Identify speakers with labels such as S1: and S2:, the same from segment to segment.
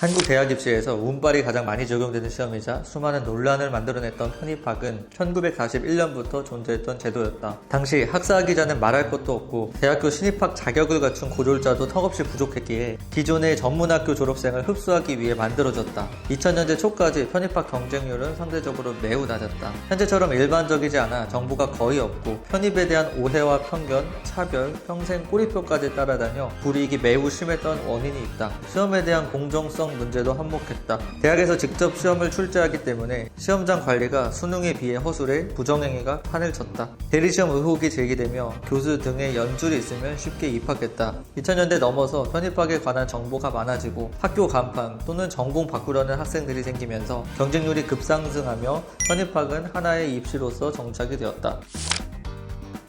S1: 한국 대학 입시에서 운빨이 가장 많이 적용되는 시험이자 수많은 논란을 만들어냈던 편입학은 1941년부터 존재했던 제도였다. 당시 학사학위자는 말할 것도 없고 대학교 신입학 자격을 갖춘 고졸자도 턱없이 부족했기에 기존의 전문학교 졸업생을 흡수하기 위해 만들어졌다. 2000년대 초까지 편입학 경쟁률은 상대적으로 매우 낮았다. 현재처럼 일반적이지 않아 정보가 거의 없고 편입에 대한 오해와 편견, 차별, 평생 꼬리표까지 따라다녀 불이익이 매우 심했던 원인이 있다. 시험에 대한 공정성 문제도 한몫했다. 대학에서 직접 시험을 출제하기 때문에 시험장 관리가 수능에 비해 허술해 부정행위가 판을 쳤다. 대리시험 의혹이 제기되며 교수 등의 연줄이 있으면 쉽게 입학했다. 2000년대 넘어서 편입학에 관한 정보가 많아지고 학교 간판 또는 전공 바꾸려는 학생들이 생기면서 경쟁률이 급상승하며 편입학은 하나의 입시로서 정착이 되었다.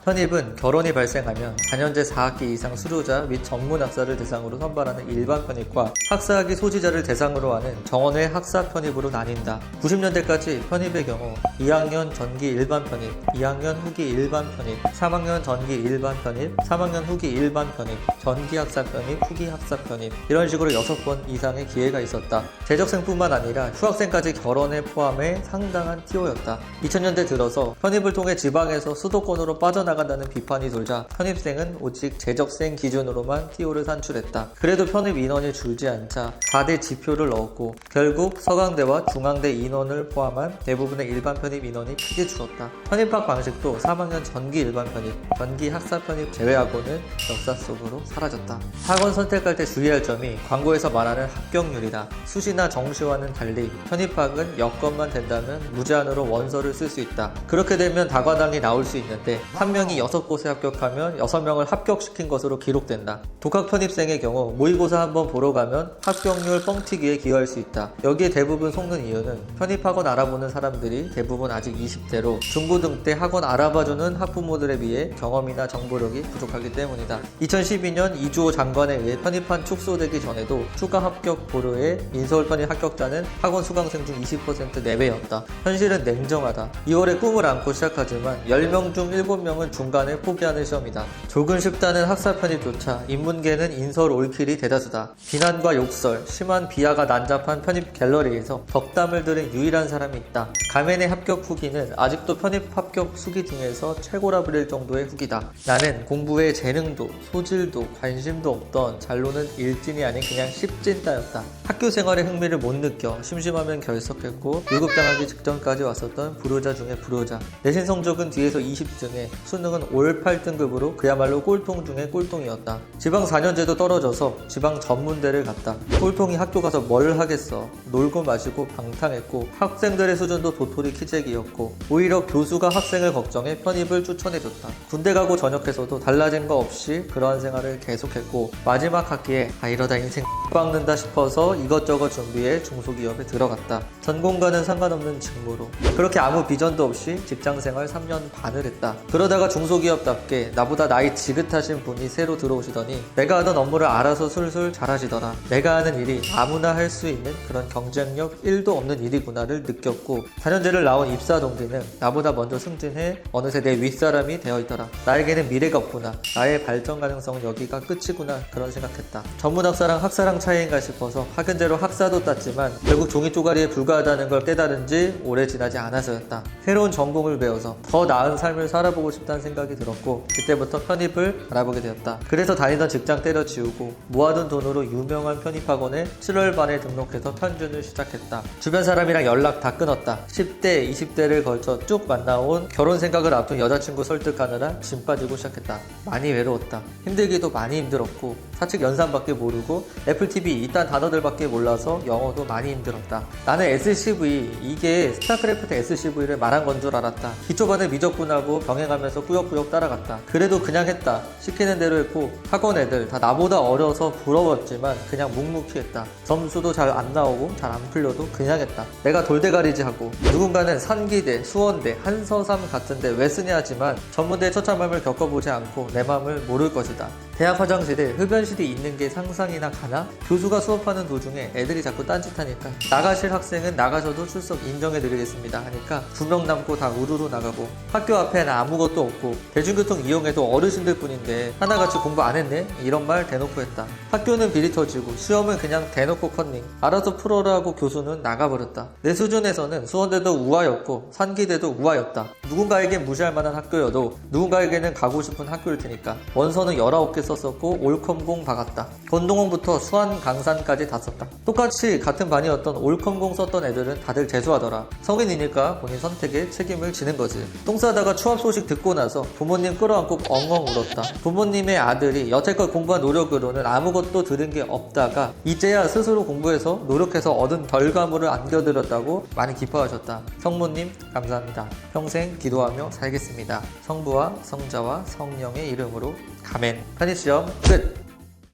S1: 편입은 결혼이 발생하면 4년제 4학기 이상 수료자 및 전문학사를 대상으로 선발하는 일반 편입과 학사학위 소지자를 대상으로 하는 정원외 학사 편입으로 나뉜다. 90년대까지 편입의 경우 2학년 전기 일반 편입, 2학년 후기 일반 편입, 3학년 전기 일반 편입, 3학년 후기 일반 편입, 전기 학사 편입, 후기 학사 편입 이런 식으로 6번 이상의 기회가 있었다. 재적생뿐만 아니라 휴학생까지 결혼에 포함해 상당한 티오였다. 2000년대 들어서 편입을 통해 지방에서 수도권으로 빠져나간다는 비판이 돌자 편입생은 오직 재적생 기준으로만 티오를 산출했다. 그래도 편입 인원이 줄지 않자 4대 지표를 넣었고 결국 서강대와 중앙대 인원을 포함한 대부분의 일반 편입 인원이 크게 줄었다. 편입학 방식도 3학년 전기 일반 편입, 전기 학사 편입 제외하고는 역사 속으로 사라졌다. 학원 선택할 때 주의할 점이 광고에서 말하는 합격률이다. 수시나 정시와는 달리 편입학은 여건만 된다면 무제한으로 원서를 쓸 수 있다. 그렇게 되면 다과당이 나올 수 있는데 한 명이 6곳에 합격하면 6명을 합격시킨 것으로 기록된다. 독학 편입생의 경우 모의고사 한번 보러 가면 합격률 뻥튀기에 기여할 수 있다. 여기에 대부분 속는 이유는 편입학원 알아보는 사람들이 대부분 아직 20대로 중고등 때 학원 알아봐주는 학부모들에 비해 경험이나 정보력이 부족하기 때문이다. 2012년 이주호 장관에 의해 편입한 축소되기 전에도 추가 합격 보류에 인서울 편입 합격자는 학원 수강생 중 20% 내외였다. 현실은 냉정하다. 2월에 꿈을 안고 시작하지만 10명 중 7명은 중간에 포기하는 시험이다. 조금 쉽다는 학사 편입조차 인문계는 인서울 올킬이 대다수다. 비난과 욕설, 심한 비하가 난잡한 편입 갤러리에서 덕담을 들은 유일한 사람이 있다. 가면의 합격 후기는 아직도 편입 합격 수기 중에서 최고라 불릴 정도의 후기다. 나는 공부에 재능도 소질도 관심도 없던 잘노는 일진이 아닌 그냥 십진따였다. 학교 생활에 흥미를 못 느껴 심심하면 결석했고 유급당하기 직전까지 왔었던 불효자 중에 불효자. 내신 성적은 뒤에서 20등에 수능은 올 8등급으로 그야말로 꼴통 중에 꼴통이었다. 지방 4년제도 떨어져서 지방 전문대를 갔다. 꼴통이 학교 가서 뭘 하겠어. 놀고 마시고 방탕했고 학생들의 수준도 도토리 키재기였고 오히려 교수가 학생을 걱정해 편입을 추천해줬다. 군대 가고 전역해서도 달라진 거 없이 그러한 생활을 계속했고 마지막 학기에 이러다 인생 빡는다 싶어서 이것저것 준비해 중소기업에 들어갔다. 전공과는 상관없는 직무로 그렇게 아무 비전도 없이 직장생활 3년 반을 했다. 그러다가 중소기업답게 나보다 나이 지긋하신 분이 새로 들어오시더니 내가 하던 업무를 알아서 술술 잘하시더라. 내가 하는 일이 아무나 할 수 있는 그런 경쟁력 1도 없는 일이구나를 느꼈고 4년제를 나온 입사 동기는 나보다 먼저 승진해 어느새 내 윗사람이 되어있더라. 나에게는 미래가 없구나. 나의 발전 가능성은 여기가 끝이구나. 그런 생각했다. 전문학사랑 학사랑 차이인가 싶어서 학연제로 학사도 땄지만 결국 종이 쪼가리에 불과하다는 걸 깨달은 지 오래 지나지 않아서였다. 새로운 전공을 배워서 더 나은 삶을 살아보고 싶다는 생각이 들었고 그때부터 편입을 알아보게 되었다. 그래서 다니던 직장 때려치우고 모아둔 돈으로 유명한 편입학원에 7월 반에 등록해서 편준을 시작했다. 주변 사람이랑 연락 다 끊었다. 10대, 20대를 걸쳐 쭉 만나온 결혼 생각을 앞둔 여자친구 설득하느라 짐 빠지고 시작했다. 많이 외로웠다. 힘들기도 많이 힘들었고 사측 연산밖에 모르고 애플TV 이딴 단어들밖에 몰라서 영어도 많이 힘들었다. 나는 SCV 이게 스타크래프트 SCV를 말한 건 줄 알았다. 기초반을 미적분하고 병행하면서 꾸역꾸역 따라갔다. 그래도 그냥 했다. 시키는 대로 했고 학원 애들 다 나보다 어려서 부러웠지만 그냥 묵묵히 했다. 점수도 잘 안 나오고 잘 안 풀려도 그냥 했다. 내가 돌대가리지 하고 누군가는 산기대, 수원대, 한서삼 같은데 왜 쓰냐 하지만 전문대의 처참함을 겪어보지 않고 내 맘을 모를 것이다. 대학 화장실에 흡연실이 있는 게 상상이나 가나? 교수가 수업하는 도중에 애들이 자꾸 딴짓하니까 나가실 학생은 나가셔도 출석 인정해드리겠습니다 하니까 2명 남고 다 우르르 나가고 학교 앞엔 아무것도 없고 대중교통 이용해도 어르신들 뿐인데 하나같이 공부 안 했네? 이런 말 대놓고 했다. 학교는 비리 터지고 시험은 그냥 대놓고 컨닝. 알아서 풀어라고 교수는 나가버렸다. 내 수준에서는 수원대도 우아였고 산기대도 우아였다. 누군가에겐 무시할 만한 학교여도 누군가에게는 가고 싶은 학교일 테니까. 원서는 19개 썼었고 올컴공 박았다. 권동홍부터 수안 강산까지 다 썼다. 똑같이 같은 반이었던 올컴공 썼던 애들은 다들 재수하더라. 성인이니까 본인 선택에 책임을 지는 거지. 똥 싸다가 취업 소식 듣고 나서 부모님 끌어안고 엉엉 울었다. 부모님의 아들이 여태껏 공부한 노력으로는 아무것도 들은 게 없다가 이제야 스스로 공부해서 노력해서 얻은 결과물을 안겨드렸다고 많이 기뻐하셨다. 성모님 감사합니다. 평생 기도하며 살겠습니다. 성부와 성자와 성령의 이름으로 아멘. 편입시험 끝!